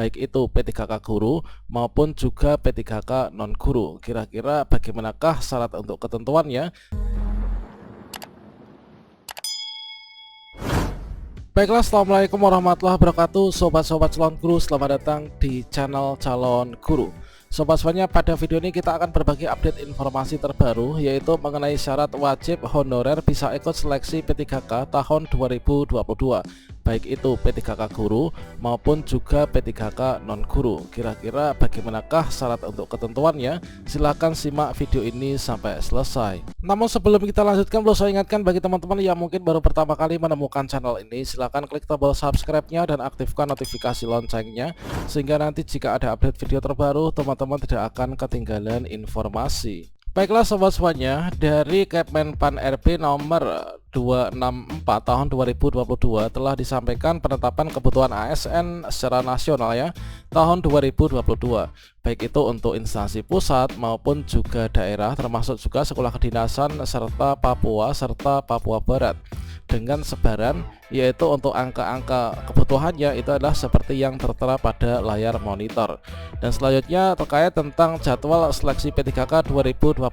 baik itu P3K guru maupun juga P3K non guru. Kira-kira bagaimanakah syarat untuk ketentuannya? Baiklah, assalamualaikum warahmatullahi wabarakatuh, sobat-sobat calon guru, selamat datang di channel calon guru. Sobat-sobatnya, pada video ini kita akan berbagi update informasi terbaru, yaitu mengenai syarat wajib honorer bisa ikut seleksi P3K tahun 2022, baik itu P3K guru maupun juga P3K non guru. Kira-kira bagaimanakah syarat untuk ketentuannya? Silahkan simak video ini sampai selesai. Namun sebelum kita lanjutkan, perlu saya ingatkan bagi teman-teman yang mungkin baru pertama kali menemukan channel ini, silahkan klik tombol subscribe-nya dan aktifkan notifikasi loncengnya, sehingga nanti jika ada update video terbaru, teman-teman tidak akan ketinggalan informasi. Baiklah sobat semuanya, dari Kemenpan RB nomor 264 tahun 2022 telah disampaikan penetapan kebutuhan ASN secara nasional ya tahun 2022, baik itu untuk instansi pusat maupun juga daerah, termasuk juga sekolah kedinasan serta Papua Barat, dengan sebaran yaitu untuk angka-angka kebutuhannya itu adalah seperti yang tertera pada layar monitor. Dan selanjutnya terkait tentang jadwal seleksi P3K 2022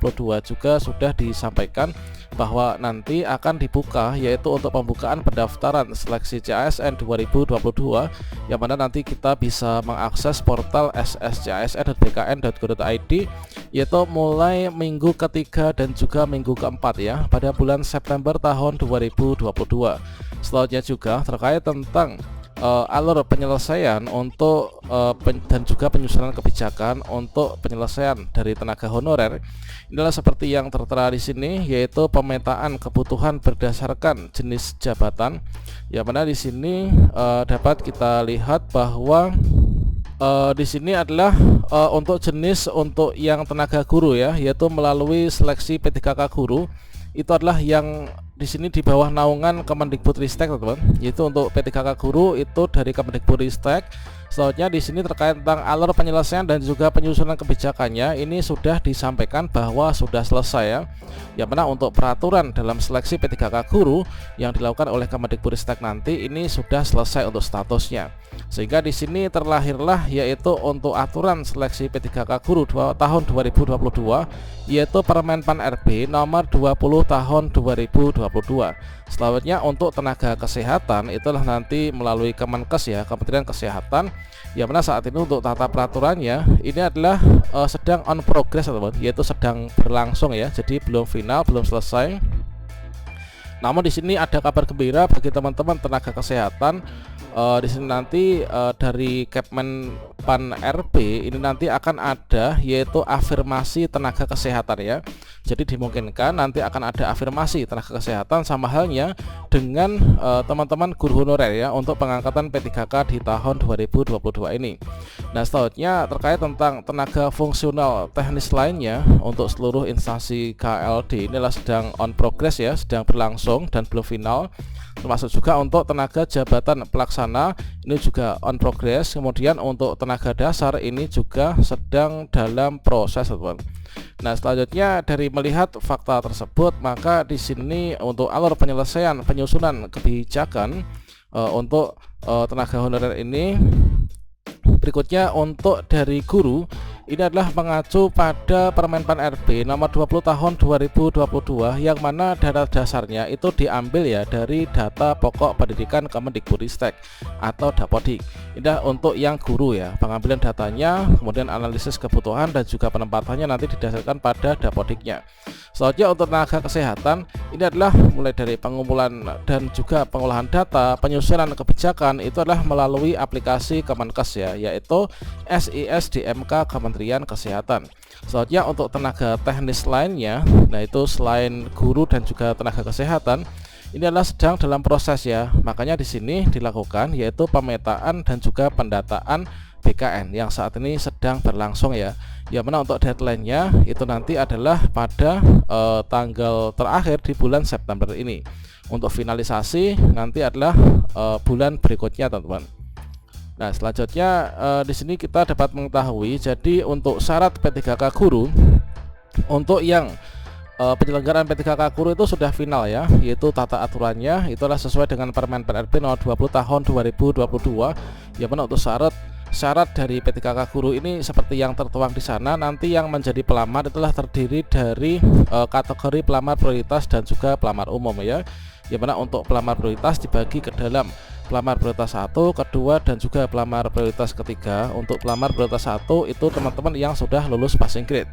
juga sudah disampaikan bahwa nanti akan dibuka yaitu untuk pembukaan pendaftaran seleksi CASN 2022, yang mana nanti kita bisa mengakses portal sscsn.bkn.go.id yaitu mulai minggu ketiga dan juga minggu keempat ya pada bulan September tahun 2022. Selanjutnya juga terkait tentang alur penyelesaian untuk dan juga penyusunan kebijakan untuk penyelesaian dari tenaga honorer. Inilah seperti yang tertera di sini, yaitu pemetaan kebutuhan berdasarkan jenis jabatan, yang mana di sini dapat kita lihat bahwa di sini adalah untuk jenis untuk yang tenaga guru ya, yaitu melalui seleksi P3K guru. Itu adalah yang di sini di bawah naungan Kemendikbudristek, teman-teman, yaitu untuk P3K guru itu dari Kemendikbudristek. Selanjutnya di sini terkait tentang alur penyelesaian dan juga penyusunan kebijakannya, ini sudah disampaikan bahwa sudah selesai ya. Yang mana untuk peraturan dalam seleksi P3K guru yang dilakukan oleh Kemendikbudristek nanti ini sudah selesai untuk statusnya. Sehingga di sini terlahirlah yaitu untuk aturan seleksi P3K guru tahun 2022, yaitu Permenpan RB nomor 20 tahun 2022. Selanjutnya untuk tenaga kesehatan itulah nanti melalui Kemenkes ya, Kementerian Kesehatan, yang mana saat ini untuk tata peraturannya ini adalah sedang on progress teman-teman, yaitu sedang berlangsung ya, jadi belum final, belum selesai. Namun di sini ada kabar gembira bagi teman-teman tenaga kesehatan. Di sini nanti dari Kemenpan RB ini nanti akan ada yaitu afirmasi tenaga kesehatan ya. Jadi dimungkinkan nanti akan ada afirmasi tenaga kesehatan sama halnya dengan teman-teman guru honorer ya untuk pengangkatan P3K di tahun 2022 ini. Nah, selanjutnya terkait tentang tenaga fungsional teknis lainnya untuk seluruh instansi KLD inilah sedang on progress ya, sedang berlangsung dan belum final. Termasuk juga untuk tenaga jabatan pelaksana ini juga on progress. Kemudian untuk tenaga dasar ini juga sedang dalam proses, teman-teman. Nah, selanjutnya dari melihat fakta tersebut, maka di sini untuk alur penyelesaian penyusunan kebijakan untuk tenaga honorer ini berikutnya. Untuk dari guru ini adalah mengacu pada Permenpan RB nomor 20 tahun 2022, yang mana data dasarnya itu diambil ya dari data pokok pendidikan Kemendikbudristek atau Dapodik. Ini untuk yang guru ya, pengambilan datanya, kemudian analisis kebutuhan dan juga penempatannya nanti didasarkan pada Dapodiknya. Selanjutnya untuk tenaga kesehatan ini adalah mulai dari pengumpulan dan juga pengolahan data, penyusunan kebijakan itu adalah melalui aplikasi Kemenkes ya, yaitu SISDMK Kementerian Kesehatan. Selanjutnya untuk tenaga teknis lainnya, nah itu selain guru dan juga tenaga kesehatan, ini adalah sedang dalam proses ya. Makanya di sini dilakukan yaitu pemetaan dan juga pendataan BKN yang saat ini sedang berlangsung ya. Yang mana untuk deadline-nya itu nanti adalah pada tanggal terakhir di bulan September ini. Untuk finalisasi nanti adalah bulan berikutnya, teman-teman. Nah, selanjutnya di sini kita dapat mengetahui, jadi untuk syarat P3K guru untuk yang penyelenggaraan P3K guru itu sudah final ya, yaitu tata aturannya itulah sesuai dengan Permen PRB nomor 20 tahun 2022, yang mana untuk syarat syarat dari P3K guru ini seperti yang tertuang di sana. Nanti yang menjadi pelamar itulah terdiri dari kategori pelamar prioritas dan juga pelamar umum ya. Yang mana untuk pelamar prioritas dibagi ke dalam pelamar prioritas 1, kedua dan juga pelamar prioritas ketiga. Untuk pelamar prioritas 1 itu teman-teman yang sudah lulus passing grade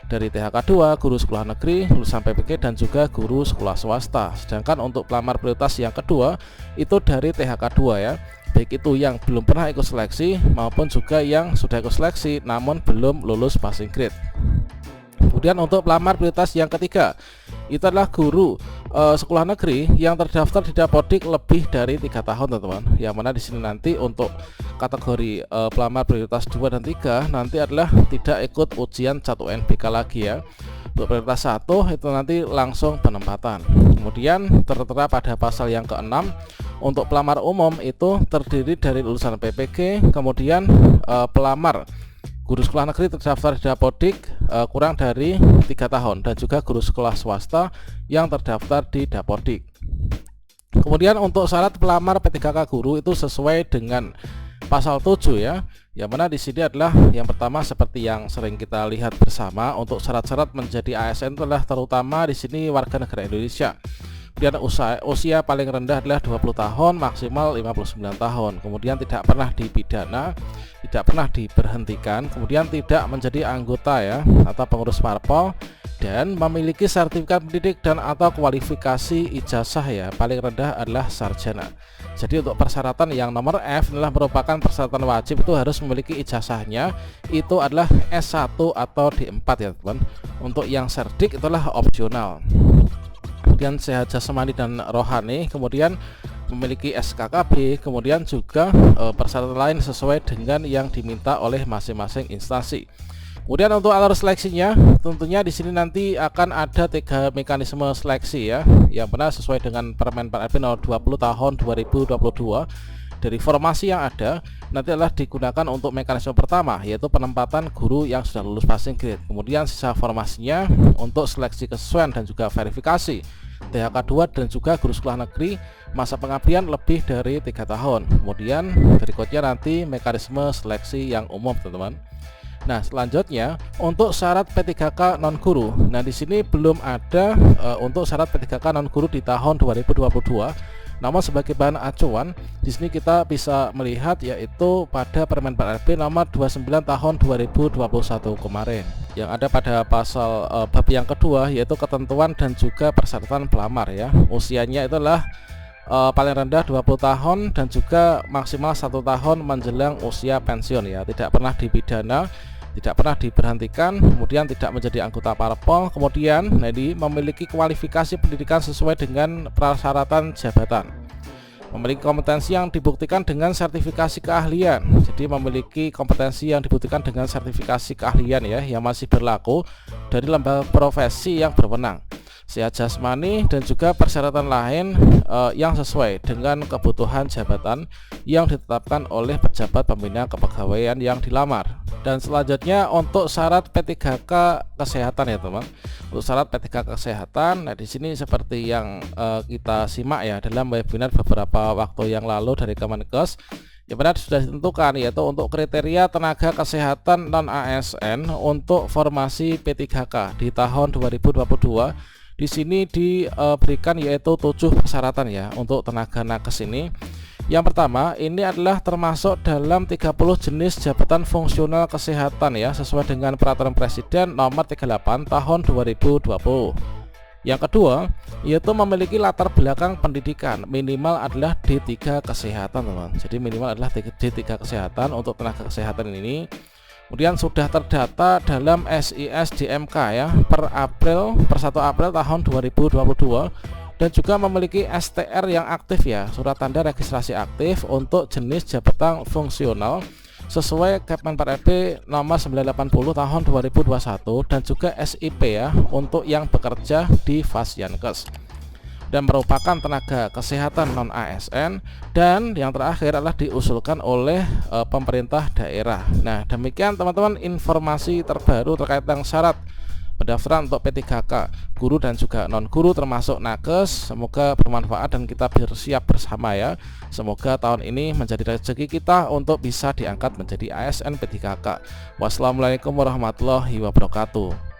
dari THK 2, guru sekolah negeri, lulusan PPG dan juga guru sekolah swasta. Sedangkan untuk pelamar prioritas yang kedua itu dari THK 2 ya, baik itu yang belum pernah ikut seleksi maupun juga yang sudah ikut seleksi namun belum lulus passing grade. Kemudian untuk pelamar prioritas yang ketiga itu adalah guru sekolah negeri yang terdaftar di Dapodik lebih dari 3 tahun teman-teman. Yang mana di sini nanti untuk kategori pelamar prioritas 2 dan 3 nanti adalah tidak ikut ujian 1 UNBK lagi ya. Untuk prioritas 1 itu nanti langsung penempatan. Kemudian tertera pada pasal yang ke-6 untuk pelamar umum itu terdiri dari lulusan PPG, kemudian pelamar guru sekolah negeri terdaftar di Dapodik kurang dari 3 tahun dan juga guru sekolah swasta yang terdaftar di Dapodik. Kemudian untuk syarat pelamar P3K guru itu sesuai dengan pasal 7 ya. Yang mana di sini adalah yang pertama seperti yang sering kita lihat bersama, untuk syarat-syarat menjadi ASN adalah terutama di sini warga negara Indonesia. Kemudian usia paling rendah adalah 20 tahun, maksimal 59 tahun. Kemudian tidak pernah dipidana, tidak pernah diberhentikan, kemudian tidak menjadi anggota ya atau pengurus parpol, dan memiliki sertifikat pendidik dan atau kualifikasi ijazah ya, paling rendah adalah sarjana. Jadi untuk persyaratan yang nomor F adalah merupakan persyaratan wajib, itu harus memiliki ijazahnya itu adalah S1 atau D4 ya teman. Untuk yang serdik itulah opsional. Kemudian sehat jasmani dan rohani, kemudian memiliki SKKB, kemudian juga persyaratan lain sesuai dengan yang diminta oleh masing-masing instansi. Kemudian untuk alur seleksinya, tentunya di sini nanti akan ada 3 mekanisme seleksi ya, yang benar sesuai dengan Permen 4RB nomor 20 tahun 2022. Dari formasi yang ada nanti adalah digunakan untuk mekanisme pertama, yaitu penempatan guru yang sudah lulus passing grade. Kemudian sisa formasinya untuk seleksi kesesuaian dan juga verifikasi THK 2 dan juga guru sekolah negeri masa pengabdian lebih dari 3 tahun. Kemudian berikutnya nanti mekanisme seleksi yang umum teman-teman. Nah selanjutnya untuk syarat P3K non guru. Nah di sini belum ada untuk syarat P3K non guru di tahun 2022. Namun sebagai bahan acuan di sini kita bisa melihat yaitu pada Permen 4RB nomor 29 tahun 2021 kemarin yang ada pada pasal bab yang kedua, yaitu ketentuan dan juga persyaratan pelamar ya. Usianya itulah paling rendah 20 tahun dan juga maksimal 1 tahun menjelang usia pensiun ya, tidak pernah dipidana, tidak pernah diberhentikan, kemudian tidak menjadi anggota parpol, kemudian memiliki kualifikasi pendidikan sesuai dengan persyaratan jabatan, memiliki kompetensi yang dibuktikan dengan sertifikasi keahlian. Jadi memiliki kompetensi yang dibuktikan dengan sertifikasi keahlian ya, yang masih berlaku dari lembaga profesi yang berwenang, sehat jasmani dan juga persyaratan lain yang sesuai dengan kebutuhan jabatan yang ditetapkan oleh pejabat pembina kepegawaian yang dilamar. Dan selanjutnya untuk syarat P3K kesehatan ya teman. Untuk syarat P3K kesehatan, nah di sini seperti yang kita simak ya dalam webinar beberapa waktu yang lalu dari Kemenkes, yang benar sudah ditentukan, yaitu untuk kriteria tenaga kesehatan non ASN untuk formasi P3K di tahun 2022. Di sini diberikan yaitu 7 persyaratan ya untuk tenaga nakes ini. Yang pertama ini adalah termasuk dalam 30 jenis jabatan fungsional kesehatan ya, sesuai dengan Peraturan Presiden nomor 38 tahun 2020. Yang kedua yaitu memiliki latar belakang pendidikan minimal adalah D3 kesehatan teman. Jadi minimal adalah D3 kesehatan untuk tenaga kesehatan ini. Kemudian sudah terdata dalam SIS DMK ya per 1 April tahun 2022, dan juga memiliki STR yang aktif ya, surat tanda registrasi aktif untuk jenis jabatan fungsional sesuai Kepmen 4RB nomor 980 tahun 2021, dan juga SIP ya untuk yang bekerja di Fasyankes dan merupakan tenaga kesehatan non ASN. Dan yang terakhir adalah diusulkan oleh pemerintah daerah. Nah demikian teman-teman informasi terbaru terkait dengan syarat pendaftaran untuk P3K guru dan juga non guru termasuk nakes. Semoga bermanfaat dan kita bersiap bersama ya. Semoga tahun ini menjadi rezeki kita untuk bisa diangkat menjadi ASN P3K. Wassalamualaikum warahmatullahi wabarakatuh.